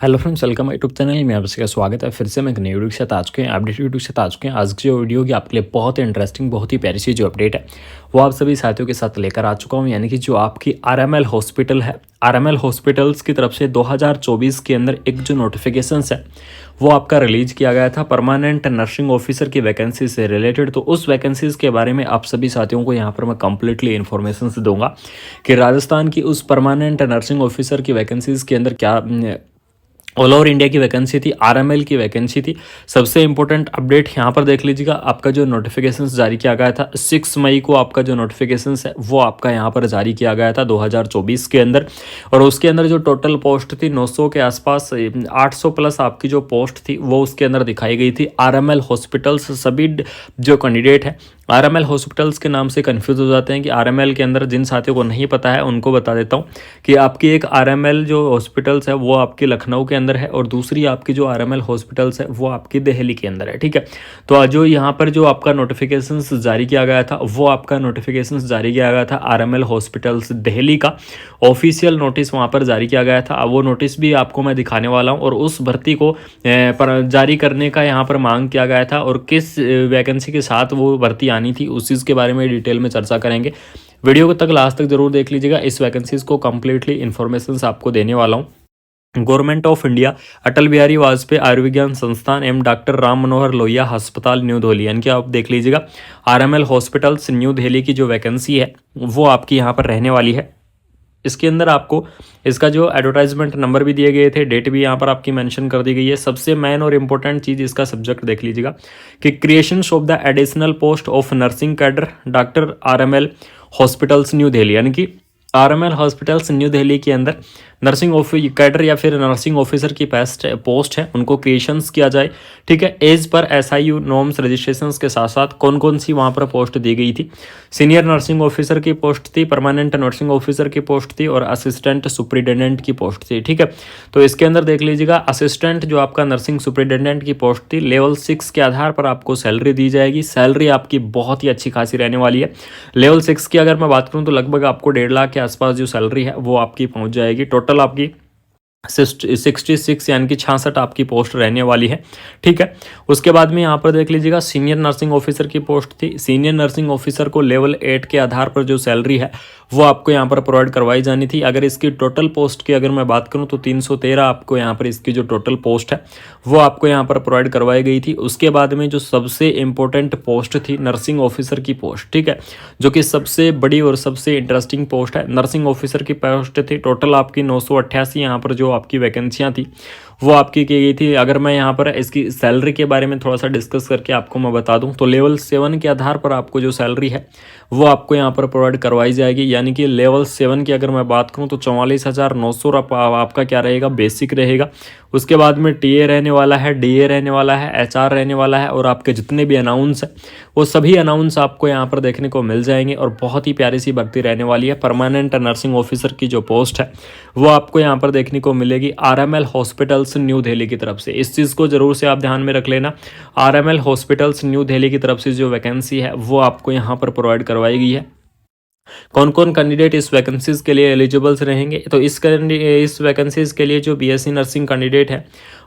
Hello friends, welcome my YouTube channel में आप सभी का स्वागत है। फिर से मैं एक नई वीडियो के साथ आ चुके हैं, अपडेट वीडियो के साथ आ चुके हैं। आज की जो वीडियो की आपके लिए बहुत ही इंटरेस्टिंग, बहुत ही प्यारी सी जो अपडेट है वो आप सभी साथियों के साथ लेकर आ चुका हूं। यानी कि जो आपकी आरएमएल हॉस्पिटल है, आरएमएल हॉस्पिटल्स की तरफ से 2024 के अंदर एक जो नोटिफिकेशंस है वो आपका रिलीज किया गया था परमानेंट नर्सिंग ऑफिसर की वैकेंसी से रिलेटेड। तो उस वैकेंसीज के बारे में आप सभी साथियों को यहाँ पर मैं कंप्लीटली इन्फॉर्मेशन दूंगा कि राजस्थान की उस परमानेंट नर्सिंग ऑफिसर की वैकेंसीज के अंदर क्या ऑल ओवर इंडिया की वैकेंसी थी, आरएमएल की वैकेंसी थी। सबसे इंपॉर्टेंट अपडेट यहाँ पर देख लीजिएगा, आपका जो नोटिफिकेशंस जारी किया गया था 6 मई को, आपका जो नोटिफिकेशंस है वो आपका यहाँ पर जारी किया गया था 2024 के अंदर। और उसके अंदर जो टोटल पोस्ट थी 900 के आसपास, 800 प्लस आपकी जो पोस्ट थी वो उसके अंदर दिखाई गई थी। आरएमएल हॉस्पिटल्स सभी जो कैंडिडेट है आरएमएल हॉस्पिटल्स के नाम से कंफ्यूज हो जाते हैं कि आरएमएल के अंदर, जिन साथियों को नहीं पता है उनको बता देता हूँ कि आपकी एक आरएमएल जो हॉस्पिटल्स है वो आपकी लखनऊ के अंदर है और दूसरी आपकी जो आरएमएल हॉस्पिटल्स है वो आपकी दिल्ली के अंदर है। ठीक है, तो जो यहाँ पर जो आपका नोटिफिकेशंस जारी किया गया था वो आपका नोटिफिकेशंस जारी किया गया था आरएमएल हॉस्पिटल्स दिल्ली का ऑफिशियल नोटिस वहाँ पर जारी किया गया था। वो नोटिस भी आपको मैं दिखाने वाला हूँ और उस भर्ती को जारी करने का यहाँ पर मांग किया गया था और किस वैकेंसी के साथ वो भर्ती आनी थी उस चीज़ के बारे में डिटेल में चर्चा करेंगे। वीडियो को तक लास्ट तक जरूर देख लीजिएगा, इस वैकेंसीज को कंप्लीटली इन्फॉर्मेशन आपको देने वाला हूँ। Government of India Atal Bihari Vajpayee आयुर्विज्ञान संस्थान एवं डॉक्टर राम मनोहर लोहिया अस्पताल न्यू दिल्ली, यानी कि आप देख लीजिएगा आरएमएल हॉस्पिटल्स न्यू दिल्ली की जो वैकेंसी है वो आपकी यहाँ पर रहने वाली है। इसके अंदर आपको इसका जो एडवर्टाइजमेंट नंबर भी दिए गए थे, डेट भी यहाँ पर आपकी मेंशन कर दी गई है। सबसे मेन और इम्पोर्टेंट चीज़ इसका सब्जेक्ट देख लीजिएगा कि creation of the additional post of nursing cadre doctor RML hospitals new Delhi, यानी कि आरएमएल हॉस्पिटल्स न्यू दिल्ली के अंदर नर्सिंग कैडर या फिर नर्सिंग ऑफिसर की पोस्ट है उनको क्रिएशंस किया जाए। ठीक है, as per SIU norms registrations के साथ साथ कौन कौन सी वहाँ पर पोस्ट दी गई थी। सीनियर नर्सिंग ऑफिसर की पोस्ट थी, परमानेंट नर्सिंग ऑफिसर की पोस्ट थी और असिस्टेंट सुपरिटेंडेंट की पोस्ट थी। ठीक है, तो इसके अंदर देख लीजिएगा असिस्टेंट जो आपका नर्सिंग सुपरिटेंडेंट की पोस्ट थी, लेवल 6 के आधार पर आपको सैलरी दी जाएगी। सैलरी आपकी बहुत ही अच्छी खासी रहने वाली है। लेवल 6 की अगर मैं बात करूँ तो लगभग आपको 1.5 लाख के आसपास जो सैलरी है वो आपकी पहुंच जाएगी। टोटल आपकी 66 यानी कि 66 आपकी पोस्ट रहने वाली है। ठीक है, उसके बाद में यहाँ पर देख लीजिएगा सीनियर नर्सिंग ऑफिसर की पोस्ट थी। सीनियर नर्सिंग ऑफिसर को लेवल 8 के आधार पर जो सैलरी है वो आपको यहाँ पर प्रोवाइड करवाई जानी थी। अगर इसकी टोटल पोस्ट की अगर मैं बात करूँ तो 313 आपको यहाँ पर इसकी जो टोटल पोस्ट है वो आपको यहाँ पर प्रोवाइड करवाई गई थी। उसके बाद में जो सबसे इंपॉर्टेंट पोस्ट थी नर्सिंग ऑफिसर की पोस्ट, ठीक है, जो कि सबसे बड़ी और सबसे इंटरेस्टिंग पोस्ट है, नर्सिंग ऑफिसर की पोस्ट थी। टोटल आपकी 988 यहाँ पर जो आपकी वैकेंसियाँ थी वो आपकी की गई थी। अगर मैं यहाँ पर इसकी सैलरी के बारे में थोड़ा सा डिस्कस करके आपको मैं बता दूं तो लेवल 7 के आधार पर आपको जो सैलरी है वो आपको यहाँ पर प्रोवाइड करवाई जाएगी। यानी कि लेवल 7 की अगर मैं बात करूँ तो 44,900 आपका क्या रहेगा, बेसिक रहेगा। उसके बाद में टीए रहने वाला है, डीए रहने वाला है, एचआर रहने वाला है और आपके जितने भी अनाउंस है वो सभी अनाउंस आपको यहाँ पर देखने को मिल जाएंगे और बहुत ही प्यारी सी भर्ती रहने वाली है। परमानेंट नर्सिंग ऑफिसर की जो पोस्ट है वो आपको यहाँ पर देखने को मिलेगी आरएमएल हॉस्पिटल्स न्यू दिल्ली की तरफ से। इस चीज़ को जरूर से आप ध्यान में रख लेना, आरएमएल हॉस्पिटल्स न्यू दिल्ली की तरफ से जो वैकेंसी है वो आपको यहाँ पर प्रोवाइड करवाई गई है। कौन कौन कैंडिडेट इस वैकेंसीज के लिए एलिजिबल्स रहेंगे, तो इस वैकेंसीज के लिए जो बीएससी नर्सिंग कैंडिडेट है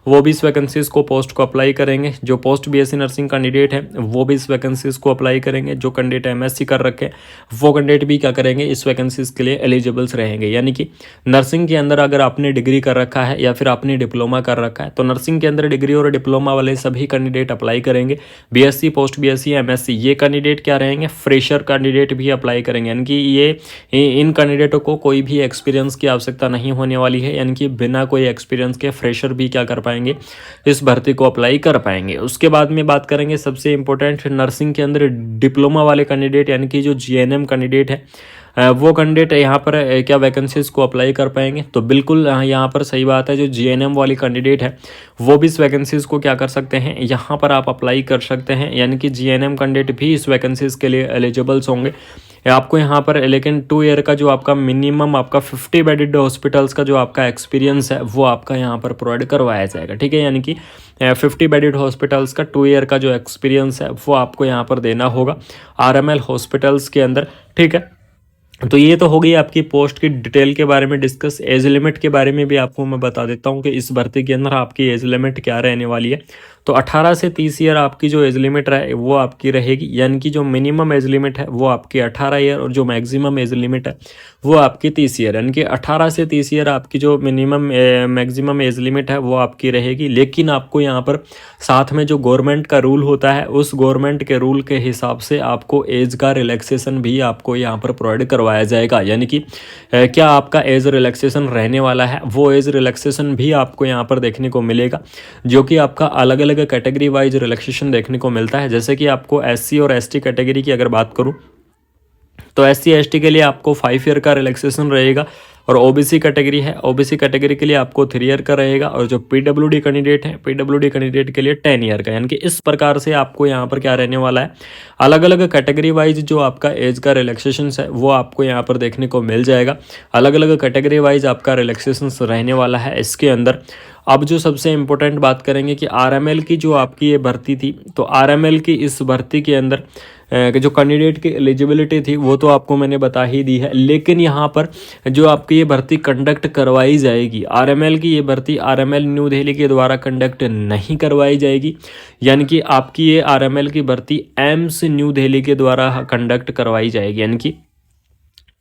वो भी इस वैकेंसीज को पोस्ट को अप्लाई करेंगे। जो पोस्ट बीएससी नर्सिंग कैंडिडेट है वो भी इस वैकेंसीज को अप्लाई करेंगे। जो कैंडिडेट एमएससी कर रखे हैं वो कैंडिडेट भी क्या करेंगे, इस वैकेंसीज के लिए एलिजिबल्स रहेंगे। यानी कि नर्सिंग के अंदर अगर आपने डिग्री कर रखा है या फिर आपने डिप्लोमा कर रखा है तो नर्सिंग के अंदर डिग्री और डिप्लोमा वाले सभी कैंडिडेट अप्लाई करेंगे। बीएससी, पोस्ट बीएससी, एमएससी ये कैंडिडेट क्या रहेंगे, फ्रेशर कैंडिडेट भी अप्लाई करेंगे। यानी कि ये इन कैंडिडेटों को कोई भी एक्सपीरियंस की आवश्यकता नहीं होने वाली है। यानी कि बिना कोई एक्सपीरियंस के फ्रेशर भी क्या कर पाएंगे, इस भर्ती को अप्लाई कर पाएंगे। उसके बाद में बात करेंगे सबसे इंपॉर्टेंट नर्सिंग के अंदर डिप्लोमा वाले कैंडिडेट, यानी कि जो जीएनएम कैंडिडेट है वो कैंडिडेट यहाँ पर क्या वैकेंसीज को अप्लाई कर पाएंगे, तो बिल्कुल यहाँ पर सही बात है। जो जीएनएम वाली कैंडिडेट है वो भी इस वैकेंसीज को क्या कर सकते हैं, यहाँ पर आप अप्लाई कर सकते हैं। यानी कि जीएनएम कैंडिडेट भी इस वैकेंसीज के लिए एलिजिबल्स होंगे। आपको यहाँ पर लेकिन 2 ईयर का जो आपका मिनिमम आपका 50 बेडेड हॉस्पिटल्स का जो आपका एक्सपीरियंस है वो आपका यहाँ पर प्रोवाइड करवाया जाएगा। ठीक है, यानी कि 50 बेडेड हॉस्पिटल्स का 2 ईयर का जो एक्सपीरियंस है वो आपको यहाँ पर देना होगा आरएमएल हॉस्पिटल्स के अंदर। ठीक है, तो ये तो हो गई आपकी पोस्ट की डिटेल के बारे में डिस्कस। एज लिमिट के बारे में भी आपको मैं बता देता हूँ कि इस भर्ती के अंदर आपकी एज लिमिट क्या रहने वाली है। तो 18 से 30 ईयर आपकी जो एज लिमिट है वो आपकी रहेगी, यानी कि जो मिनिमम एज लिमिट है वो आपकी 18 ईयर और जो मैक्सिमम एज लिमिट है वो आपकी 30 ईयर, यानी कि 18 से 30 ईयर आपकी जो मिनिमम मैक्सिमम एज लिमिट है वो आपकी रहेगी। लेकिन आपको यहाँ पर साथ में जो गवर्नमेंट का रूल होता है उस गवर्नमेंट के रूल के हिसाब से आपको एज का रिलैक्सेशन भी आपको यहाँ पर प्रोवाइड करवाया जाएगा, यानी कि क्या आपका एज रिलैक्सेशन रहने वाला है वो एज रिलैक्सेशन भी आपको यहाँ पर देखने को मिलेगा, जो कि आपका अलग अलग कैटेगरी वाइज रिलैक्सेशन देखने को मिलता है। जैसे कि आपको एससी और एसटी कैटेगरी की अगर बात करूँ तो एससी एसटी के लिए आपको 5 ईयर का रिलैक्सेशन रहेगा, और ओबीसी कैटेगरी है, ओबीसी कैटेगरी के लिए आपको 3 ईयर का रहेगा, और जो पीडब्ल्यूडी कैंडिडेट है पीडब्ल्यूडी कैंडिडेट के लिए 10 ईयर का। यानी कि इस प्रकार से आपको यहाँ पर क्या रहने वाला है, अलग अलग कैटेगरी वाइज जो आपका एज का रिलैक्सेशन है वो आपको यहाँ पर देखने को मिल जाएगा। अलग अलग कैटेगरी वाइज आपका रिलैक्सेशन रहने वाला है इसके अंदर। अब जो सबसे इम्पोर्टेंट बात करेंगे कि आरएमएल की जो आपकी ये भर्ती थी, तो आरएमएल की इस भर्ती के अंदर जो कैंडिडेट की एलिजिबिलिटी थी वो तो आपको मैंने बता ही दी है। लेकिन यहाँ पर जो आपकी ये भर्ती कंडक्ट करवाई जाएगी, आरएमएल की ये भर्ती आरएमएल न्यू दिल्ली के द्वारा कंडक्ट नहीं करवाई जाएगी, यानी कि आपकी ये आरएमएल की भर्ती एम्स न्यू दिल्ली के द्वारा कंडक्ट करवाई जाएगी। यानी कि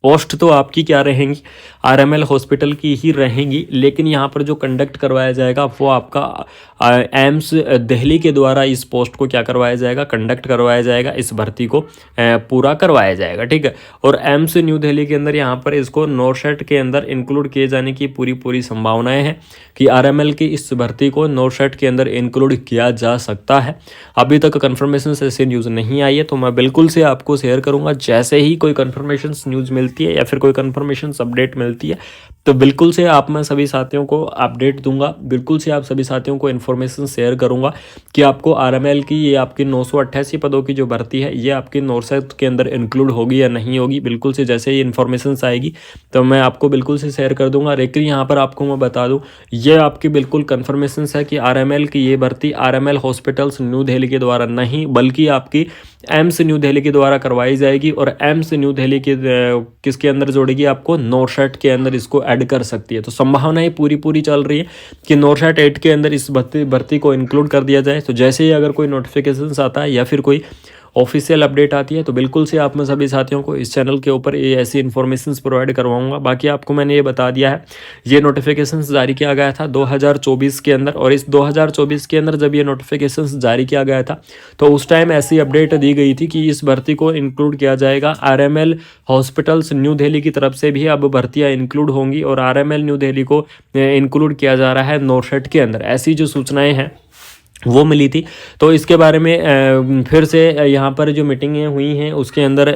पोस्ट तो आपकी क्या रहेंगी, आरएमएल हॉस्पिटल की ही रहेंगी, लेकिन यहाँ पर जो कंडक्ट करवाया जाएगा वो आपका एम्स दिल्ली के द्वारा इस पोस्ट को क्या करवाया जाएगा, कंडक्ट करवाया जाएगा, इस भर्ती को पूरा करवाया जाएगा। ठीक है। और एम्स न्यू दिल्ली के अंदर यहाँ पर इसको नोरसेट के अंदर इंक्लूड किए जाने की पूरी संभावनाएं हैं कि आरएमएल की इस भर्ती को नोरसेट के अंदर इंक्लूड किया जा सकता है। अभी तक कन्फर्मेशन ऐसी न्यूज़ नहीं आई है, तो मैं बिल्कुल से आपको शेयर करूँगा। जैसे ही कोई कन्फर्मेशन न्यूज़ मिलती है या फिर कोई कन्फर्मेशन अपडेट मिलती है तो बिल्कुल से आप मैं सभी साथियों को अपडेट दूंगा, बिल्कुल से आप सभी साथियों को इन्फॉर्मेशन शेयर करूंगा कि आपको आरएमएल की ये आपकी 988 पदों की जो भर्ती है ये आपकी नोरसेट के अंदर इंक्लूड होगी या नहीं होगी। बिल्कुल से जैसे ही इन्फॉर्मेशन आएगी तो मैं आपको बिल्कुल से शेयर कर दूंगा। लेकिन यहाँ पर आपको मैं बता दूँ, ये आपकी बिल्कुल कन्फर्मेशन है कि आरएमएल की ये भर्ती आरएमएल हॉस्पिटल्स न्यू दिल्ली के द्वारा नहीं बल्कि आपकी एम्स न्यू दिल्ली के द्वारा करवाई जाएगी, और एम्स न्यू दिल्ली के किसके अंदर जोड़ेगी, आपको नोरसेट के अंदर इसको ऐड कर सकती है। तो संभावनाएं पूरी चल रही है कि नोरसेट 8 के अंदर इस भर्ती को इंक्लूड कर दिया जाए। तो जैसे ही अगर कोई नोटिफिकेशन आता है या फिर कोई ऑफिशियल अपडेट आती है तो बिल्कुल से आप मैं सभी साथियों को इस चैनल के ऊपर ये ऐसी इन्फॉर्मेशन प्रोवाइड करवाऊंगा। बाकी आपको मैंने ये बता दिया है, ये नोटिफिकेशन जारी किया गया था 2024 के अंदर, और इस 2024 के अंदर जब ये नोटिफिकेशन जारी किया गया था तो उस टाइम ऐसी अपडेट दी गई थी कि इस भर्ती को इंक्लूड किया जाएगा। आरएमएल हॉस्पिटल्स न्यू दिल्ली की तरफ से भी अब भर्तियाँ इंक्लूड होंगी, और आरएमएल न्यू दिल्ली को इंक्लूड किया जा रहा है नोरसेट के अंदर, ऐसी जो सूचनाएं हैं वो मिली थी। तो इसके बारे में फिर से यहाँ पर जो मीटिंगें हुई हैं उसके अंदर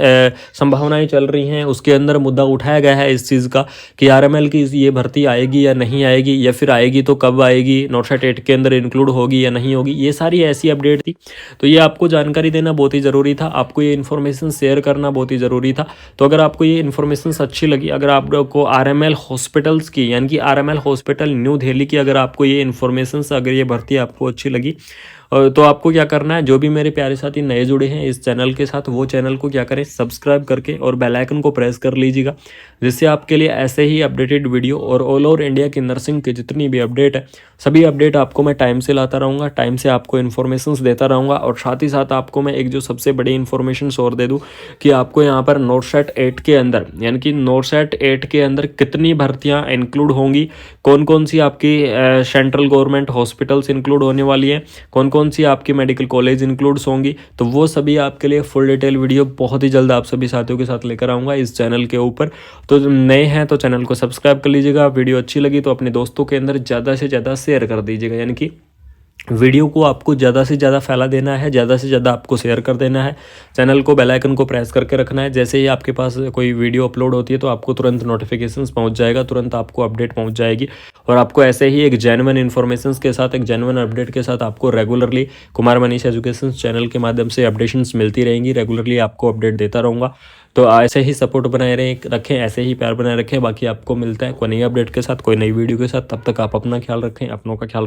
संभावनाएं चल रही हैं, उसके अंदर मुद्दा उठाया गया है इस चीज़ का कि आरएमएल की ये भर्ती आएगी या नहीं आएगी, या फिर आएगी तो कब आएगी, नोरसेट 8 के अंदर इंक्लूड होगी या नहीं होगी। ये सारी ऐसी अपडेट थी, तो ये आपको जानकारी देना बहुत ही ज़रूरी था, आपको ये इन्फॉर्मेशन शेयर करना बहुत ही ज़रूरी था। तो अगर आपको ये इन्फॉर्मेशन अच्छी लगी, अगर आपको आरएमएल हॉस्पिटल्स की यानी कि आरएमएल हॉस्पिटल न्यू दिल्ली की अगर आपको ये इन्फॉर्मेशन अगर ये भर्ती आपको अच्छी लगी तो आपको क्या करना है, जो भी मेरे प्यारे साथी नए जुड़े हैं इस चैनल के साथ वो चैनल को क्या करें, सब्सक्राइब करके और बेल आइकन को प्रेस कर लीजिएगा, जिससे आपके लिए ऐसे ही अपडेटेड वीडियो और ऑल ओवर इंडिया की नर्सिंग की जितनी भी अपडेट है सभी अपडेट आपको मैं टाइम से लाता रहूँगा, टाइम से आपको इन्फॉर्मेशन देता रहूँगा। और साथ ही साथ आपको मैं एक जो सबसे बड़ी इन्फॉर्मेशन और दे दूँ कि आपको यहाँ पर नोरसेट 8 के अंदर यानी कि नोरसेट 8 के अंदर कितनी भर्तियाँ इंक्लूड होंगी, कौन कौन सी आपकी सेंट्रल गवर्नमेंट हॉस्पिटल्स इंक्लूड होने वाली है, कौन कौन सी आपकी मेडिकल कॉलेज इंक्लूड्स होंगी, तो वो सभी आपके लिए फुल डिटेल वीडियो बहुत ही जल्द आप सभी साथियों के साथ लेकर आऊँगा इस चैनल के ऊपर। तो नए हैं तो चैनल को सब्सक्राइब कर लीजिएगा, वीडियो अच्छी लगी तो अपने दोस्तों के अंदर ज़्यादा से ज़्यादा शेयर कर दीजिएगा, यानी कि वीडियो को आपको ज़्यादा से ज़्यादा फैला देना है, ज़्यादा से ज़्यादा आपको शेयर कर देना है। चैनल को बेल आइकन को प्रेस करके रखना है, जैसे ही आपके पास कोई वीडियो अपलोड होती है तो आपको तुरंत नोटिफिकेशंस पहुंच जाएगा, तुरंत आपको अपडेट पहुंच जाएगी। और आपको ऐसे ही एक जेन्युइन इन्फॉर्मेशन के साथ, एक जेन्युइन अपडेट के साथ आपको regularly Kumar Manish education channel के माध्यम से अपडेशंस मिलती रहेंगी, रेगुलरली आपको अपडेट देता रहूँगा। तो ऐसे ही सपोर्ट बनाए रखें, ऐसे ही प्यार बनाए रखें। बाकी आपको मिलता है कोई नई अपडेट के साथ, कोई नई वीडियो के साथ। तब तक आप अपना ख्याल रखें, अपनों का ख्याल